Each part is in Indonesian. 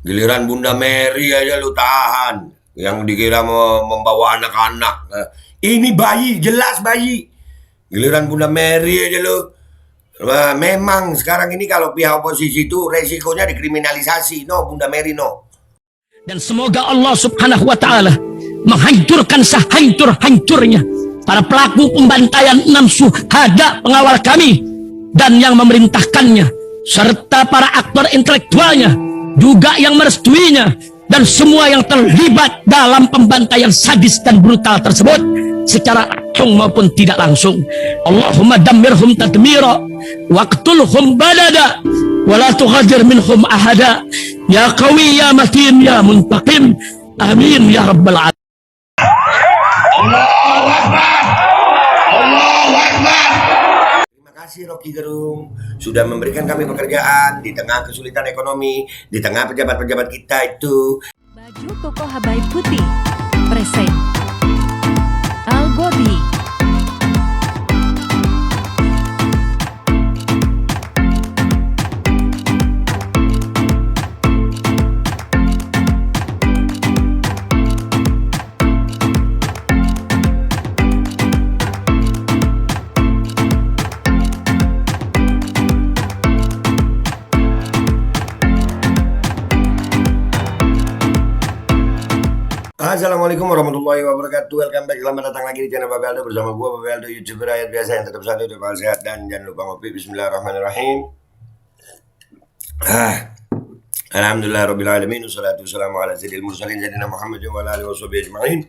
Giliran Bunda Mary aja lu tahan. Yang dikira mau membawa anak-anak. Ini bayi, jelas bayi. Giliran Bunda Mary aja lu. Memang sekarang ini kalau pihak oposisi itu resikonya dikriminalisasi. No, Bunda Mary no. Dan semoga Allah subhanahu wa ta'ala menghancurkan sehancur-hancurnya para pelaku pembantaian 6 syuhada pengawal kami dan yang memerintahkannya, serta para aktor intelektualnya juga yang merestuinya, dan semua yang terlibat dalam pembantaian sadis dan brutal tersebut secara langsung maupun tidak langsung. Allahumma dammirhum tadmira waqtulhum badada wala tughadir minhum ahada ya qawi ya matin ya muntaqim amin ya rabbal alamin. Allahu Akbar. Allahu Akbar. Terima kasih Rocky Gerung sudah memberikan kami pekerjaan di tengah kesulitan ekonomi, di tengah pejabat-pejabat kita itu. Baju koko Habaib Putih present Al Gobi. Assalamualaikum warahmatullahi wabarakatuh. Welcome back, selamat datang lagi di channel Babe Aldo bersama gue Babe Aldo, YouTuber rakyat biasa yang tetap satu, tetap sehat, dan jangan lupa ngopi. Bismillahirrahmanirrahim. Alhamdulillah rabbil alamin, wassalatu wassalamu ala sayyidil mursalin sayyidina Muhammadin wa ala alihi washabihi ajma'in.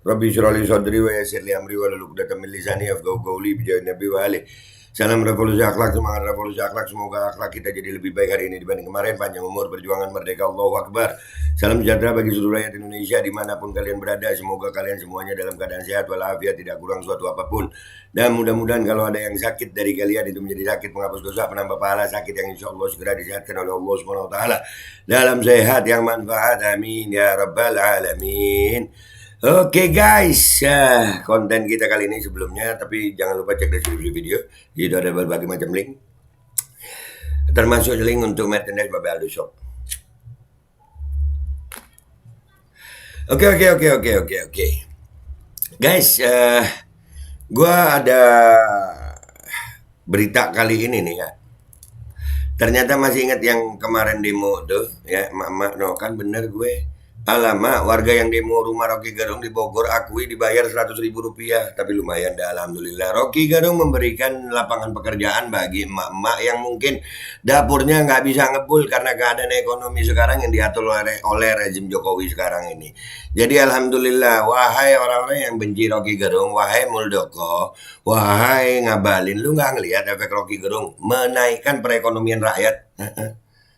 Rabbi shrah li sadri wa yassir li amri wa hlul 'uqdatam min lisani yafqahu qawli bi jahi nabi wa alihi. Salam revolusi akhlak, semangat revolusi akhlak. Semoga akhlak kita jadi lebih baik hari ini dibanding kemarin. Panjang umur, perjuangan merdeka, Allahu Akbar. Salam sejahtera bagi seluruh rakyat Indonesia dimanapun kalian berada. Semoga kalian semuanya dalam keadaan sehat walafiat, tidak kurang suatu apapun. Dan mudah-mudahan kalau ada yang sakit dari kalian itu menjadi sakit menghapus dosa, penambah pahala, sakit yang insya Allah segera disehatkan oleh Allah Subhanahu Wa Taala dalam sehat yang manfaat. Amin ya rabbal alamin. Oke guys, konten kita kali ini sebelumnya, tapi jangan lupa cek deskripsi video. Di situ ada berbagai macam link, termasuk link untuk merchandise Babe Aldo Shop. Oke. Guys, gua ada berita kali ini nih ya. Ternyata masih ingat yang kemarin demo tuh ya, emak-emak no, kan bener gue. Alamak, warga yang demo rumah Rocky Gerung di Bogor akui dibayar 100.000 rupiah. Tapi lumayan dah, alhamdulillah. Rocky Gerung memberikan lapangan pekerjaan bagi emak-emak yang mungkin dapurnya nggak bisa ngebul karena keadaan ekonomi sekarang yang diatur oleh rezim Jokowi sekarang ini. Jadi alhamdulillah, wahai orang-orang yang benci Rocky Gerung, wahai Muldoko, wahai Ngabalin, lu nggak ngelihat efek Rocky Gerung menaikkan perekonomian rakyat?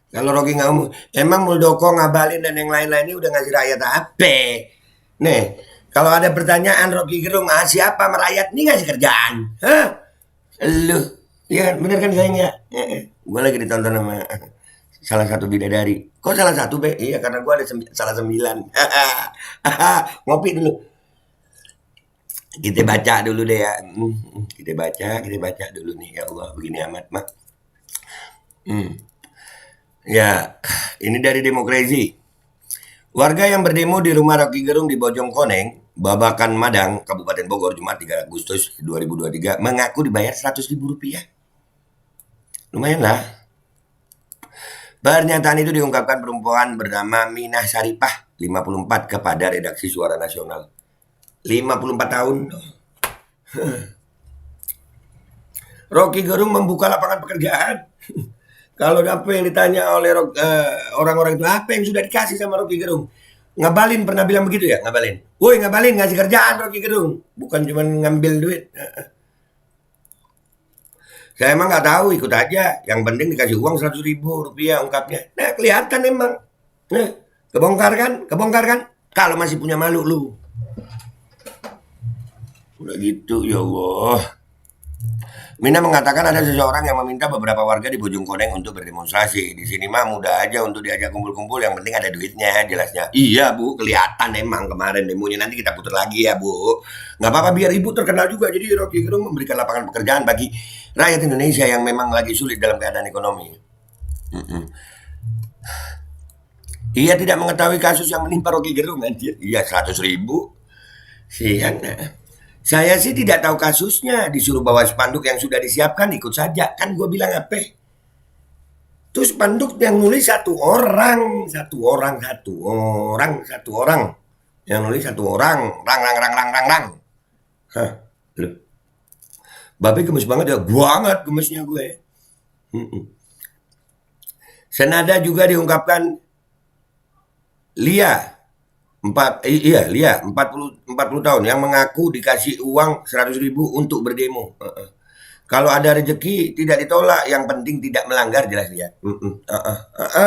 Kalau Rocky nggak mau, emang Muldoko, Ngabalin, dan yang lain-lain ini udah ngasih rakyat apa? Nih, kalau ada pertanyaan Rocky Gerung, siapa merakyat ini ngasih kerjaan? Hah? Lu, ya bener kan saya nggak? Gue lagi ditonton sama salah satu bidadari. Kok salah satu, Be? Iya, karena gue ada salah 9. Ngopi dulu. Kita baca dulu deh ya. Kita baca dulu nih. Ya Allah, begini amat, mah. Ya, ini dari Demokrasi. Warga yang berdemo di rumah Rocky Gerung di Bojongkoneng, Babakan Madang, Kabupaten Bogor, Jumat 3 Agustus 2023, mengaku dibayar 100.000 rupiah. Lumayan lah. Pernyataan itu diungkapkan perempuan bernama Minah Saripah, 54, kepada redaksi Suara Nasional. 54 tahun. Rocky Gerung membuka lapangan pekerjaan. Kalau apa yang ditanya oleh orang-orang itu, apa yang sudah dikasih sama Rocky Gerung? Ngabalin pernah bilang begitu ya, Ngabalin. Woi Ngabalin ngasih kerjaan Rocky Gerung, bukan cuma ngambil duit. Saya emang nggak tahu, ikut aja. Yang penting dikasih uang 100.000 rupiah, ungkapnya. Nah kelihatan emang. Nah, kebongkar kan? Kalau masih punya malu lu. Udah gitu, ya Allah. Mina mengatakan ada seseorang yang meminta beberapa warga di Bojongkoneng untuk berdemonstrasi. Di sini mah mudah aja untuk diajak kumpul-kumpul, yang penting ada duitnya, jelasnya. Iya Bu, kelihatan emang kemarin demonya, nanti kita putar lagi ya Bu. Nggak apa-apa, biar Ibu terkenal juga. Jadi Rocky Gerung memberikan lapangan pekerjaan bagi rakyat Indonesia yang memang lagi sulit dalam keadaan ekonomi. Ia tidak mengetahui kasus yang menimpa Rocky Gerung, anjir. Iya, 100.000. Sian. Saya sih tidak tahu kasusnya. Disuruh bawa spanduk yang sudah disiapkan, ikut saja. Kan gue bilang apa? Itu spanduk yang nulis satu orang. Yang nulis satu orang. Rang. Hah, lu. Babe gemes banget ya. Banget gemesnya gue. Senada juga diungkapkan Lia 40 tahun yang mengaku dikasih uang 100.000 untuk berdemo. Kalau ada rezeki tidak ditolak, yang penting tidak melanggar, jelas dia.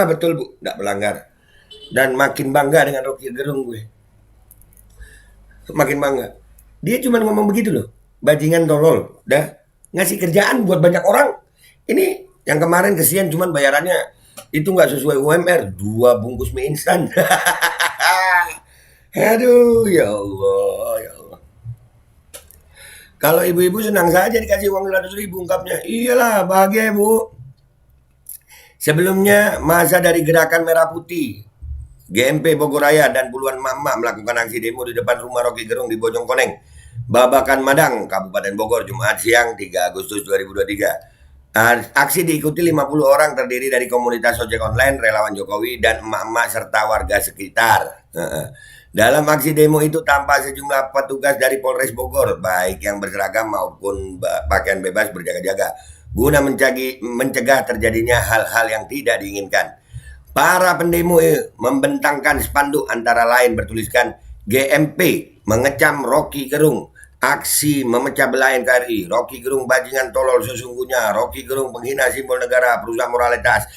Betul Bu, tidak melanggar. Dan makin bangga dengan Rocky Gerung gue. Makin bangga. Dia cuma ngomong begitu loh. Bajingan tolol, dah ngasih kerjaan buat banyak orang. Ini yang kemarin kesian cuman bayarannya itu nggak sesuai UMR, 2 bungkus mie instan. Aduh, ya Allah. Kalau ibu-ibu senang saja dikasih uang 100.000, ungkapnya. Iyalah, bahagia Bu. Sebelumnya, masa dari Gerakan Merah Putih, GMP Bogoraya dan puluhan emak-emak melakukan aksi demo di depan rumah Rocky Gerung di Bojongkoneng, Babakan Madang, Kabupaten Bogor, Jumat siang 3 Agustus 2023. Aksi diikuti 50 orang terdiri dari komunitas ojek online, relawan Jokowi, dan emak-emak serta warga sekitar. Dalam aksi demo itu tampak sejumlah petugas dari Polres Bogor, baik yang berseragam maupun pakaian bebas berjaga-jaga, guna mencegah terjadinya hal-hal yang tidak diinginkan. Para pendemo membentangkan spanduk antara lain bertuliskan GMP mengecam Rocky Gerung, aksi memecah belah NKRI, Rocky Gerung bajingan tolol sesungguhnya, Rocky Gerung penghina simbol negara, perusak moralitas,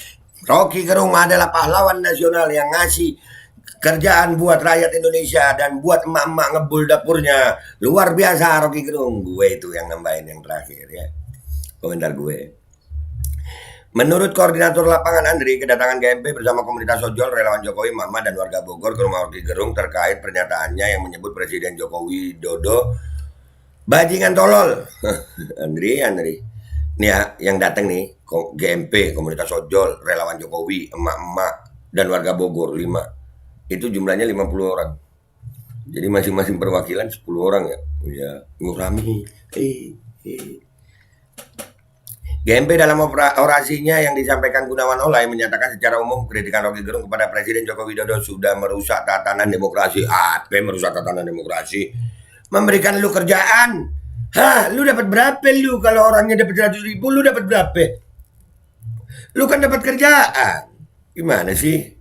Rocky Gerung adalah pahlawan nasional yang ngasih kerjaan buat rakyat Indonesia dan buat emak-emak ngebul dapurnya. Luar biasa Rocky Gerung. Gue itu yang nambahin yang terakhir ya. Komentar gue. Menurut koordinator lapangan Andri, kedatangan GMP bersama komunitas ojol, relawan Jokowi, Mama, dan warga Bogor ke rumah Rocky Gerung terkait pernyataannya yang menyebut Presiden Joko Widodo bajingan tolol. Andri. Nih ya, yang datang nih, GMP, komunitas ojol, relawan Jokowi, emak-emak, dan warga Bogor, 5. Itu jumlahnya 50 orang. Jadi masing-masing perwakilan 10 orang ya. Ya, ngurami. GMP dalam orasinya yang disampaikan Gunawan Olai menyatakan secara umum kritikan Rocky Gerung kepada Presiden Joko Widodo sudah merusak tatanan demokrasi. Apa merusak tatanan demokrasi? Memberikan lu kerjaan. Lu dapat berapa lu? Kalau orangnya dapat 100.000, lu dapat berapa? Lu kan dapat kerjaan. Gimana sih?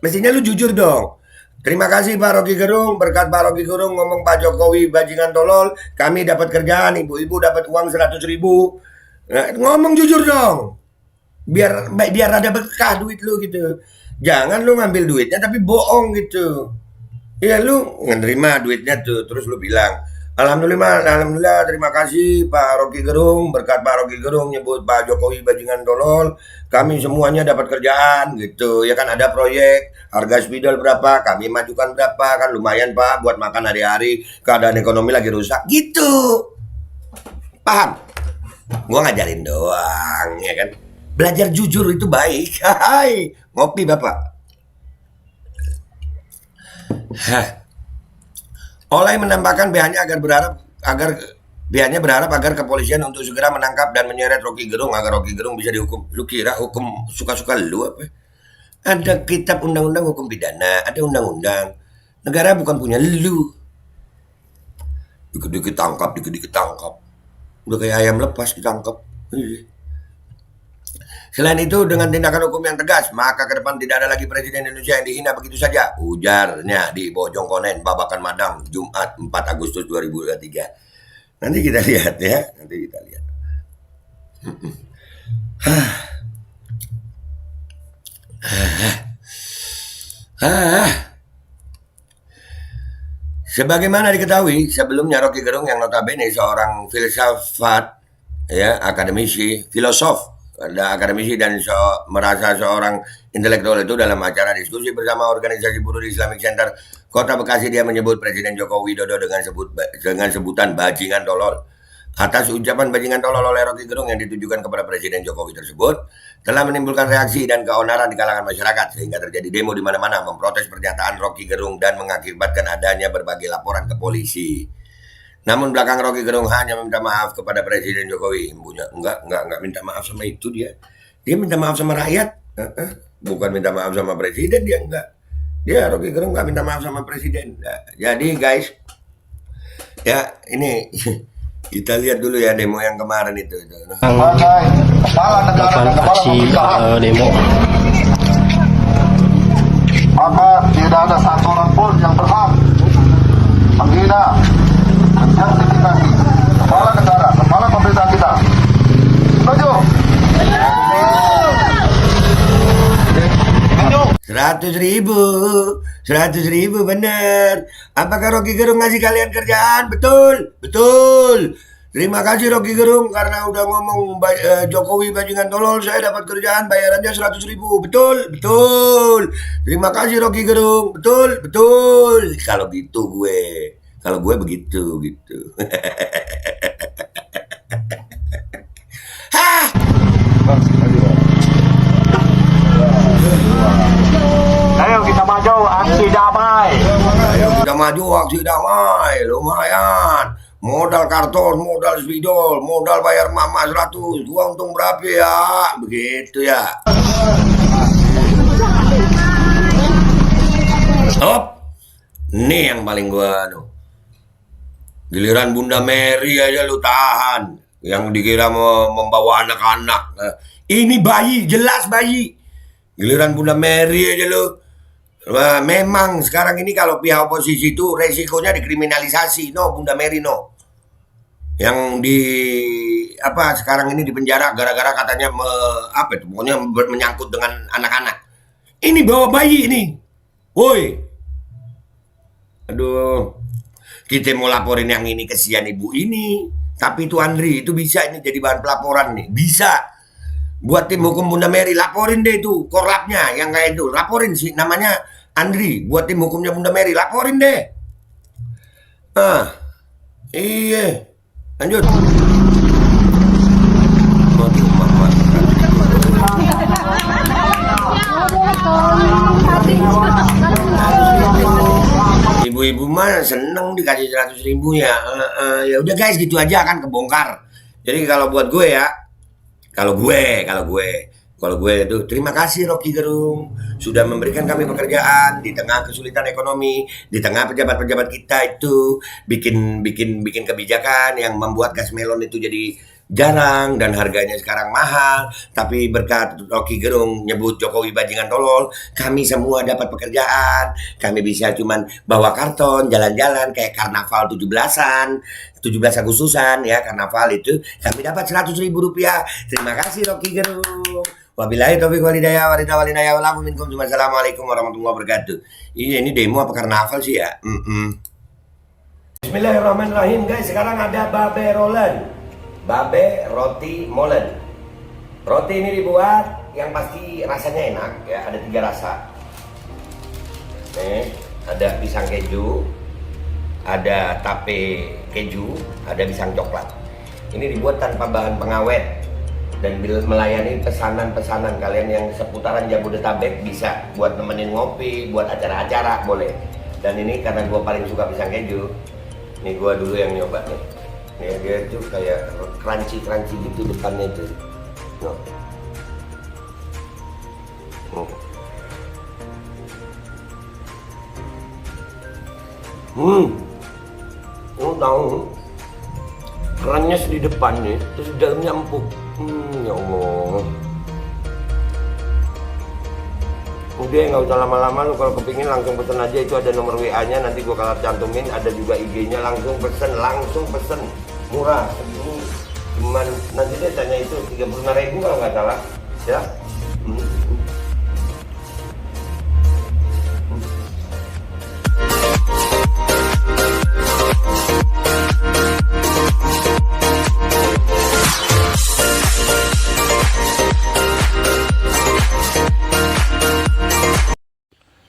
Mestinya lu jujur dong. Terima kasih Pak Rocky Gerung. Berkat Pak Rocky Gerung ngomong Pak Jokowi bajingan tolol, kami dapat kerjaan, ibu-ibu dapat uang 100.000. Nah, ngomong jujur dong. Biar ada berkah duit lu gitu. Jangan lu ngambil duitnya tapi bohong gitu. Ya lu ngerima duitnya tuh, terus lu bilang, Alhamdulillah, terima kasih Pak Rocky Gerung, berkat Pak Rocky Gerung nyebut Pak Jokowi bajingan tolol, kami semuanya dapat kerjaan gitu. Ya kan ada proyek, harga spidol berapa, kami majukan berapa, kan lumayan Pak buat makan hari-hari, keadaan ekonomi lagi rusak gitu. Paham? Gua ngajarin doang, ya kan. Belajar jujur itu baik. Hai, ngopi Bapak. Oleh menambahkan pihaknya berharap agar kepolisian untuk segera menangkap dan menyeret Rocky Gerung agar Rocky Gerung bisa dihukum. Lu kira hukum suka-suka lu apa? Ada kitab undang-undang hukum pidana, ada undang-undang. Negara bukan punya lu. Dikit-dikit tangkap. Udah kayak ayam lepas ditangkap. Selain itu, dengan tindakan hukum yang tegas, maka ke depan tidak ada lagi Presiden Indonesia yang dihina begitu saja. Ujarnya di Bojongkoneng, Babakan Madang, Jumat 4 Agustus 2023. Nanti kita lihat ya. Sebagaimana diketahui, sebelumnya Rocky Gerung yang notabene seorang filsafat, ya, akademisi, filosof, akademisi dan merasa seorang intelektual itu dalam acara diskusi bersama organisasi buruh di Islamic Center Kota Bekasi, dia menyebut Presiden Joko Widodo dengan sebutan bajingan tolol. Atas ucapan bajingan tolol oleh Rocky Gerung yang ditujukan kepada Presiden Jokowi tersebut telah menimbulkan reaksi dan keonaran di kalangan masyarakat sehingga terjadi demo di mana-mana memprotes pernyataan Rocky Gerung dan mengakibatkan adanya berbagai laporan ke polisi. Namun belakang Rocky Gerung hanya meminta maaf kepada Presiden Jokowi. Enggak minta maaf sama itu dia. Dia minta maaf sama rakyat. Bukan minta maaf sama presiden dia enggak. Dia Rocky Gerung enggak minta maaf sama presiden. Nah, jadi guys, ya ini kita lihat dulu ya demo yang kemarin itu. Aksi demo. Maka tidak ada satu orang pun yang berhak menghina, menjustifikasi kepala negara, kepala pemerintah kita. Setuju? 100.000 bener. Apakah Rocky Gerung ngasih kalian kerjaan? Betul. Terima kasih Rocky Gerung karena udah ngomong Jokowi bajingan tolol, saya dapat kerjaan bayarannya 100.000. Betul. Terima kasih Rocky Gerung. Betul. Kalau gue begitu gitu. Hah. Ayo kita maju aksi damai. Lumayan. Modal karton, modal spidol, modal bayar mama 100. Gua untung berapa ya? Begitu ya. Stop. Nih yang paling gua giliran Bunda Mary aja lu tahan. Yang dikira mau membawa anak-anak. Ini bayi, jelas bayi. Giliran Bunda Mary aja lu. Memang sekarang ini kalau pihak oposisi itu resikonya dikriminalisasi. No, Bunda Mary no. Yang sekarang ini di penjara gara-gara katanya pokoknya menyangkut dengan anak-anak. Ini bawa bayi ini. Woi. Aduh. Kita mau laporin yang ini kesian ibu ini. Tapi itu Andri, itu bisa ini jadi bahan pelaporan nih. Bisa. Buat tim hukum Bunda Mary, laporin deh itu korlapnya yang kayak itu. Laporin sih namanya Andri. Buat tim hukumnya Bunda Mary, laporin deh. Iya. Lanjut. Ibu-ibu mah seneng dikasih 100.000 ya. Ya udah guys gitu aja kan kebongkar. Jadi kalau buat gue ya, kalau gue itu terima kasih Rocky Gerung sudah memberikan kami pekerjaan di tengah kesulitan ekonomi, di tengah pejabat-pejabat kita itu bikin kebijakan yang membuat gas melon itu jadi jarang dan harganya sekarang mahal. Tapi berkat Rocky Gerung nyebut Jokowi bajingan tolol, kami semua dapat pekerjaan. Kami bisa cuman bawa karton, jalan-jalan kayak karnaval 17 Agustusan ya, karnaval itu kami dapat 100.000 rupiah. Terima kasih Rocky Gerung. Wabillahi taufiq walhidayah walakum minkum. Assalamualaikum warahmatullahi wabarakatuh. Ini demo apa karnaval sih ya? Bismillahirrahmanirrahim guys. Sekarang ada Babe roti molen. Roti ini dibuat yang pasti rasanya enak ya, ada 3 rasa. Nih, ada pisang keju, ada tape keju, ada pisang coklat. Ini dibuat tanpa bahan pengawet dan melayani pesanan-pesanan kalian yang seputaran Jabodetabek, bisa buat nemenin ngopi, buat acara-acara boleh. Dan ini karena gue paling suka pisang keju, nih gue dulu yang nyoba nih. Nih dia tuh kayak crunchy gitu depannya tuh. Tahu kerannya di depan nih, terus di dalamnya empuk. Ya Allah. Udah nggak usah lama-lama, lu kalau kepingin langsung pesen aja, itu ada nomor WA-nya, nanti gua kalau cantumin, ada juga IG-nya, langsung pesen, murah. Ini cuman nanti dia tanya itu 35.000 kalau nggak salah, ya.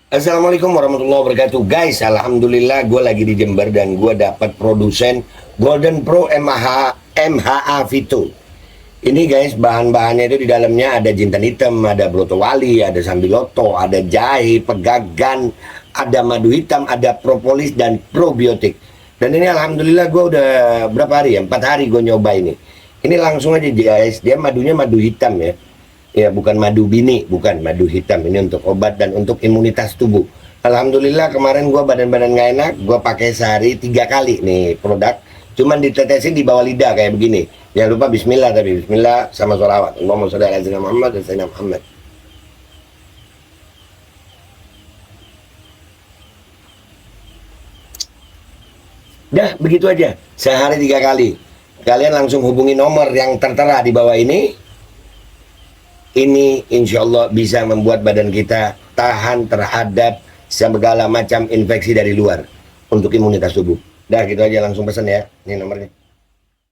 Assalamualaikum warahmatullahi wabarakatuh guys. Alhamdulillah gue lagi di Jember dan gue dapat produsen Golden Pro MH MHA Vito. Ini guys, bahan-bahannya itu di dalamnya ada jintan hitam, ada broto wali, ada sambiloto, ada jahe, pegagan, ada madu hitam, ada propolis dan probiotik. Dan ini alhamdulillah gue udah berapa hari ya? 4 hari gue nyoba ini. Ini langsung aja guys, dia madunya madu hitam ya. Ya bukan madu bini, bukan madu hitam. Ini untuk obat dan untuk imunitas tubuh. Alhamdulillah kemarin gue badan-badan gak enak, gue pakai sehari 3 kali nih produk. Cuman ditetesin di bawah lidah kayak begini. Jangan lupa bismillah, tapi bismillah sama sholawat. Allahumma sholli ala sayyidina Muhammad dan sayyidina Muhammad. Dah begitu aja, sehari 3 kali. Kalian langsung hubungi nomor yang tertera di bawah ini. Ini insya Allah bisa membuat badan kita tahan terhadap segala macam infeksi dari luar untuk imunitas tubuh. Dah gitu aja, langsung pesan ya, ini nomornya.